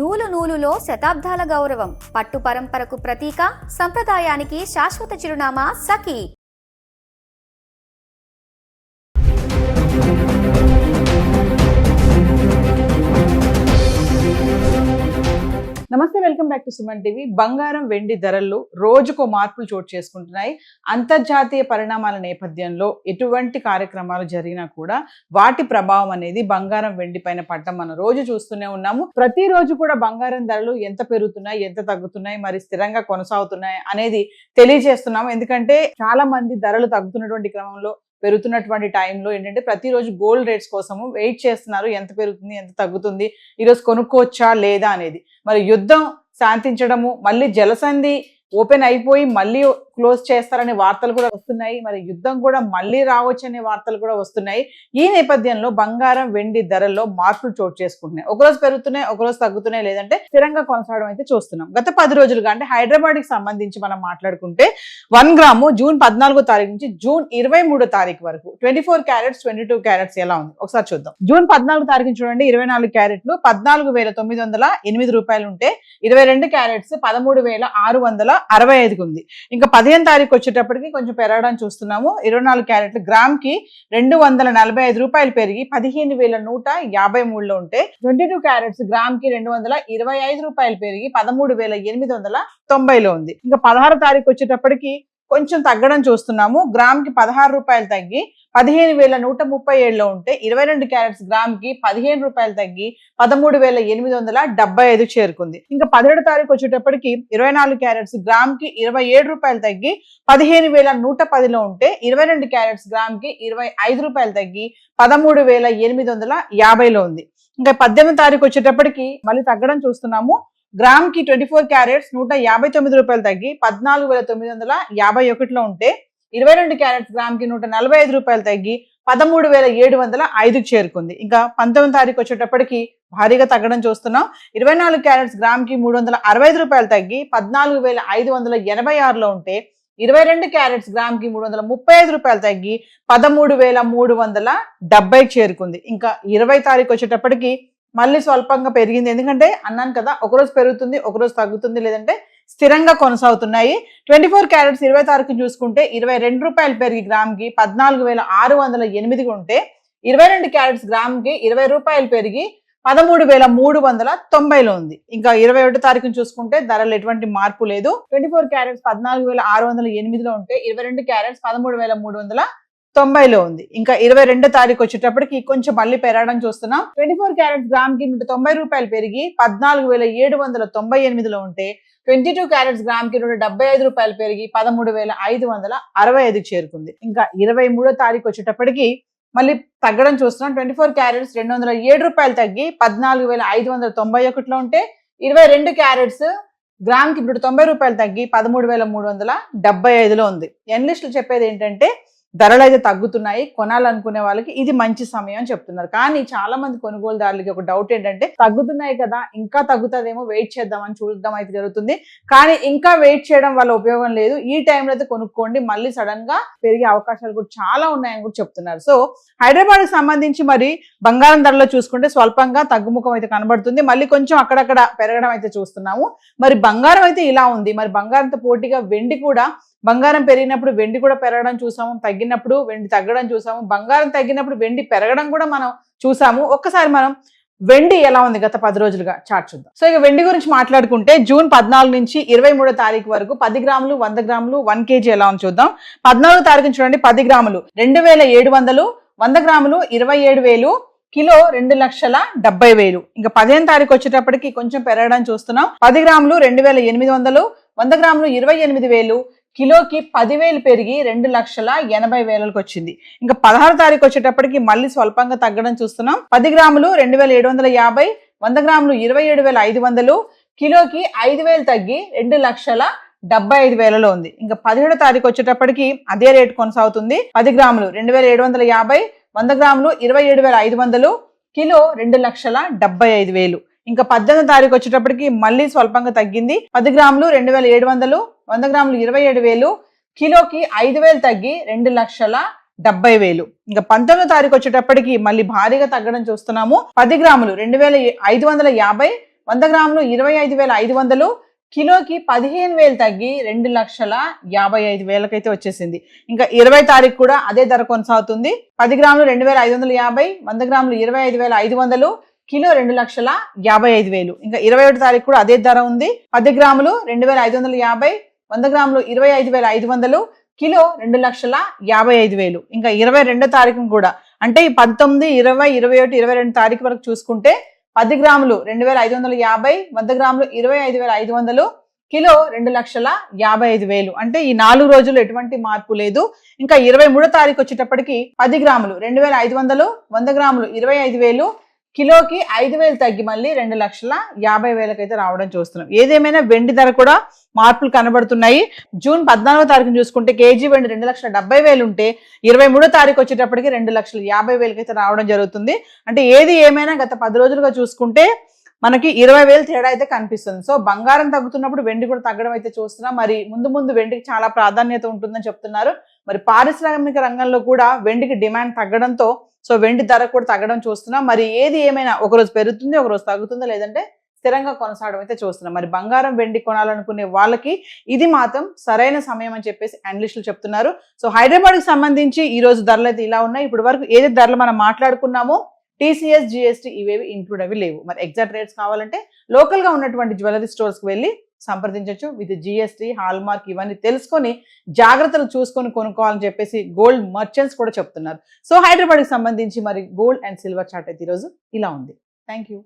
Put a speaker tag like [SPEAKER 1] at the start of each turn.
[SPEAKER 1] నూలు నూలులో శతాబ్దాల గౌరవం, పట్టు పరంపరకు ప్రతీక, సంప్రదాయానికి శాశ్వత చిరునామా సఖీ.
[SPEAKER 2] నమస్తే, welcome back to Suman TV. బంగారం వెండి ధరల్లో రోజుకో మార్పులు చోటు చేసుకుంటున్నాయి. అంతర్జాతీయ పరిణామాల నేపథ్యంలో ఎటువంటి కార్యక్రమాలు జరిగినా కూడా వాటి ప్రభావం అనేది బంగారం వెండి పైన పడటం మనం రోజు చూస్తూనే ఉన్నాము. ప్రతిరోజు కూడా బంగారం ధరలు ఎంత పెరుగుతున్నాయి, ఎంత తగ్గుతున్నాయి, మరి స్థిరంగా కొనసాగుతున్నాయి అనేది తెలియజేస్తున్నాము. ఎందుకంటే చాలా మంది ధరలు తగ్గుతున్నటువంటి క్రమంలో, పెరుగుతున్నటువంటి టైంలో ఏంటంటే ప్రతిరోజు గోల్డ్ రేట్స్ కోసము వెయిట్ చేస్తున్నారు. ఎంత పెరుగుతుంది, ఎంత తగ్గుతుంది, ఈరోజు కొనుక్కోవచ్చా లేదా అనేది. మరి యుద్ధం శాంతించడము, మళ్ళీ జలసంధి ఓపెన్ అయిపోయి మళ్ళీ క్లోజ్ చేస్తారనే వార్తలు కూడా వస్తున్నాయి. మరి యుద్ధం కూడా మళ్ళీ రావచ్చు అనే వార్తలు కూడా వస్తున్నాయి. ఈ నేపథ్యంలో బంగారం వెండి ధరల్లో మార్పులు చోటు చేసుకుంటున్నాయి. ఒకరోజు పెరుగుతున్నాయి, ఒకరోజు తగ్గుతున్నాయి, లేదంటే స్థిరంగా కొనసాగడం అయితే చూస్తున్నాం. గత 10 రోజులుగా అంటే హైదరాబాద్ కి సంబంధించి మనం మాట్లాడుకుంటే 1 గ్రాము జూన్ 14వ తారీఖు నుంచి జూన్ 23వ తారీఖు వరకు 24 క్యారెట్స్ 22 క్యారెట్స్ ఎలా ఉంది ఒకసారి చూద్దాం. జూన్ 14వ తారీఖు చూడండి, 24 క్యారెట్లు 14,908 రూపాయలు ఉంటే 22 క్యారెట్స్ 13,665 ఉంది. ఇంకా 15వ తారీఖు వచ్చేటప్పటికి కొంచెం పెరగడం చూస్తున్నాము. 24 క్యారెట్లు గ్రామ్ కి 245 రూపాయలు పెరిగి 15,153లో ఉంటే 22 క్యారెట్స్ గ్రామ్ కి 225 రూపాయలు పెరిగి 13,890లో ఉంది. ఇంకా 16వ తారీఖు వచ్చేటప్పటికి కొంచెం తగ్గడం చూస్తున్నాము. గ్రామ్ కి 16 రూపాయలు తగ్గి 15,137లో ఉంటే 22 క్యారెట్స్ గ్రామ్ కి 15 రూపాయలు తగ్గి 13,875 చేరుకుంది. ఇంకా 17వ తారీఖు వచ్చేటప్పటికి 24 క్యారెట్స్ గ్రామ్ కి 27 రూపాయలు తగ్గి 15,110లో ఉంటే 22 క్యారెట్స్ గ్రామ్ కి 25 రూపాయలు తగ్గి 13,850లో ఉంది. ఇంకా 18వ తారీఖు వచ్చేటప్పటికి మళ్ళీ తగ్గడం చూస్తున్నాము. గ్రామ్ కి 24 క్యారెట్స్ 159 రూపాయలు తగ్గి 14,951లో ఉంటే 22 క్యారెట్స్ గ్రామ్ కి 145 రూపాయలు తగ్గి 13,705 చేరుకుంది. ఇంకా 19వ తారీఖు వచ్చేటప్పటికి భారీగా తగ్గడం చూస్తున్నాం. 24 క్యారెట్స్ గ్రామ్ కి 365 రూపాయలు తగ్గి 14,586లో ఉంటే 22 క్యారెట్స్ గ్రామ్ కి 335 రూపాయలు తగ్గి 13,370 చేరుకుంది. ఇంకా 20వ తారీఖు వచ్చేటప్పటికి మళ్ళీ స్వల్పంగా పెరిగింది. ఎందుకంటే అన్నాను కదా, ఒకరోజు పెరుగుతుంది, ఒకరోజు తగ్గుతుంది, లేదంటే స్థిరంగా కొనసాగుతున్నాయి. 24 క్యారెట్స్ 20వ తారీఖు చూసుకుంటే 22 రూపాయలు పెరిగి గ్రామ్ కి 14,608 ఉంటే 22 క్యారెట్స్ గ్రామ్ కి 20 రూపాయలు పెరిగి 13,390లో ఉంది. ఇంకా 21వ తారీఖును చూసుకుంటే ధరలు ఎటువంటి మార్పు లేదు. 24 క్యారెట్స్ 14,608లో ఉంటే 22 క్యారెట్స్ 13,390లో ఉంది. ఇంకా 22వ తారీఖు వచ్చేటప్పటికి కొంచెం మళ్ళీ పెరగడం చూస్తున్నాం. 24 క్యారెట్స్ గ్రామ్ కి 190 రూపాయలు పెరిగి 14,798లో ఉంటే 22 క్యారెట్స్ గ్రామ్ కి 175 రూపాయలు పెరిగి 13,565 చేరుకుంది. ఇంకా 23వ తారీఖు వచ్చేటప్పటికి మళ్ళీ తగ్గడం చూస్తున్నాం. 24 క్యారెట్స్ 207 రూపాయలు తగ్గి 14,591లో ఉంటే 22 క్యారెట్స్ గ్రామ్ కి 190 రూపాయలు తగ్గి 13,375లో ఉంది. ఎనలిస్టులు చెప్పేది ఏంటంటే ధరలు అయితే తగ్గుతున్నాయి, కొనాలనుకునే వాళ్ళకి ఇది మంచి సమయం అని చెప్తున్నారు. కానీ చాలా మంది కొనుగోలుదారులకి ఒక డౌట్ ఏంటంటే తగ్గుతున్నాయి కదా, ఇంకా తగ్గుతుందేమో, వెయిట్ చేద్దామని చూడడం అయితే జరుగుతుంది. కానీ ఇంకా వెయిట్ చేయడం వల్ల ఉపయోగం లేదు. ఈ టైంలో అయితే కొనుక్కోండి, మళ్ళీ సడన్ గా పెరిగే అవకాశాలు కూడా చాలా ఉన్నాయని కూడా చెప్తున్నారు. సో హైదరాబాద్ కి సంబంధించి మరి బంగారం ధరలో చూసుకుంటే స్వల్పంగా తగ్గుముఖం అయితే కనబడుతుంది. మళ్ళీ కొంచెం అక్కడక్కడ పెరగడం అయితే చూస్తున్నాము. మరి బంగారం అయితే ఇలా ఉంది. మరి బంగారంతో పోటీగా వెండి కూడా, బంగారం పెరిగినప్పుడు వెండి కూడా పెరగడం చూసాము, తగ్గినప్పుడు వెండి తగ్గడం చూసాము, బంగారం తగ్గినప్పుడు వెండి పెరగడం కూడా మనం చూసాము. ఒక్కసారి మనం వెండి ఎలా ఉంది గత 10 రోజులుగా చార్ట్ చూద్దాం. సో ఇక వెండి గురించి మాట్లాడుకుంటే జూన్ 14 నుంచి 23వ తారీఖు వరకు 10 గ్రాములు 100 గ్రాములు 1 కేజీ ఎలా ఉంది చూద్దాం. 14వ తారీఖు చూడండి, 10 గ్రాములు 2,700, 100 గ్రాములు 27,000, కిలో 2,70,000. ఇంకా 15వ తారీఖు వచ్చేటప్పటికి కొంచెం పెరగడం చూస్తున్నాం. 10 గ్రాములు 2,800, 100 గ్రాములు 28,000, కిలోకి 10,000 పెరిగి 2,80,000కి వచ్చింది. ఇంకా 16వ తారీఖు వచ్చేటప్పటికి మళ్ళీ స్వల్పంగా తగ్గడం చూస్తున్నాం. 10 గ్రాములు 2,750, 100 గ్రాములు 27,500, కిలోకి 5,000 తగ్గి 2,75,000లో ఉంది. ఇంకా 17వ తారీఖు వచ్చేటప్పటికి అదే రేటు కొనసాగుతుంది. 10 గ్రాములు 2,750, 100 గ్రాములు 27,500, కిలో 2,75,000. ఇంకా 18వ తారీఖు వచ్చేటప్పటికి మళ్ళీ స్వల్పంగా తగ్గింది. 10 గ్రాములు 2,700, 100 గ్రాములు 27,000, కిలోకి 5,000 తగ్గి 2,70,000. ఇంకా 19వ తారీఖు వచ్చేటప్పటికి మళ్ళీ భారీగా తగ్గడం చూస్తున్నాము. 10 గ్రాములు 2,550, 100 గ్రాములు 25,500, కిలోకి 15,000 తగ్గి 2,55,000 అయితే వచ్చేసింది. ఇంకా 20 తారీఖు కూడా అదే ధర కొనసాగుతుంది. 10 గ్రాములు 2,550, 100 గ్రాములు 25,500, కిలో 2,55,000. ఇంకా 21 తారీఖు కూడా అదే ధర ఉంది. 10 గ్రాములు 2,550, 100 గ్రాములు 25,500, కిలో 2,55,000. ఇంకా 22 తారీఖు కూడా అంటే ఈ 19, 20, 21, 22 తారీఖు వరకు చూసుకుంటే 10 గ్రాములు 2,550, 100 గ్రాములు 25,500, కిలో 2,55,000. అంటే ఈ 4 రోజులు ఎటువంటి మార్పు లేదు. ఇంకా 23 తారీఖు వచ్చేటప్పటికి 10 గ్రాములు 2,500, 100 గ్రాములు 25,000, కిలోకి 5,000 తగ్గి మళ్ళీ 2,50,000 అయితే రావడం చూస్తున్నాం. ఏదేమైనా వెండి ధర కూడా మార్పులు కనబడుతున్నాయి. జూన్ 14వ తారీఖున చూసుకుంటే కేజీ వెండి 2,70,000 ఉంటే 23వ తారీఖు వచ్చేటప్పటికి 2,50,000 అయితే రావడం జరుగుతుంది. అంటే ఏది ఏమైనా గత 10 రోజులుగా చూసుకుంటే మనకి 20,000 తేడా అయితే కనిపిస్తుంది. సో బంగారం తగ్గుతున్నప్పుడు వెండి కూడా తగ్గడం అయితే చూస్తున్నాం. మరి ముందు వెండికి చాలా ప్రాధాన్యత ఉంటుందని చెప్తున్నారు. మరి పారిశ్రామిక రంగంలో కూడా వెండికి డిమాండ్ తగ్గడంతో సో వెండి ధర కూడా తగ్గడం చూస్తున్నాం. మరి ఏది ఏమైనా ఒకరోజు పెరుగుతుంది, ఒకరోజు తగ్గుతుందా, లేదంటే స్థిరంగా కొనసాగడం అయితే చూస్తున్నాం. మరి బంగారం వెండి కొనాలనుకునే వాళ్ళకి ఇది మాత్రం సరైన సమయం అని చెప్పేసి అనలిస్టులు చెప్తున్నారు. సో హైదరాబాద్కి సంబంధించి ఈ రోజు ధరలు అయితే ఇలా ఉన్నాయి. ఇప్పటి వరకు ఏది ధరలు మనం మాట్లాడుకున్నామో TCS, GST ఇవేవి ఇంక్లూడ్ అవి లేవు. మరి ఎగ్జాక్ట్ రేట్స్ కావాలంటే లోకల్ గా ఉన్నటువంటి జ్యువెలరీ స్టోర్స్ కి వెళ్ళి సంప్రదించవచ్చు. విత్ GST, హాల్ మార్క్ ఇవన్నీ తెలుసుకొని జాగ్రత్తలు చూసుకొని కొనుక్కోవాలని చెప్పేసి గోల్డ్ మర్చెంట్స్ కూడా చెప్తున్నారు. సో హైదరాబాద్కి సంబంధించి మరి గోల్డ్ అండ్ సిల్వర్ చార్ట్ అయితే ఈరోజు ఇలా ఉంది. Thank you.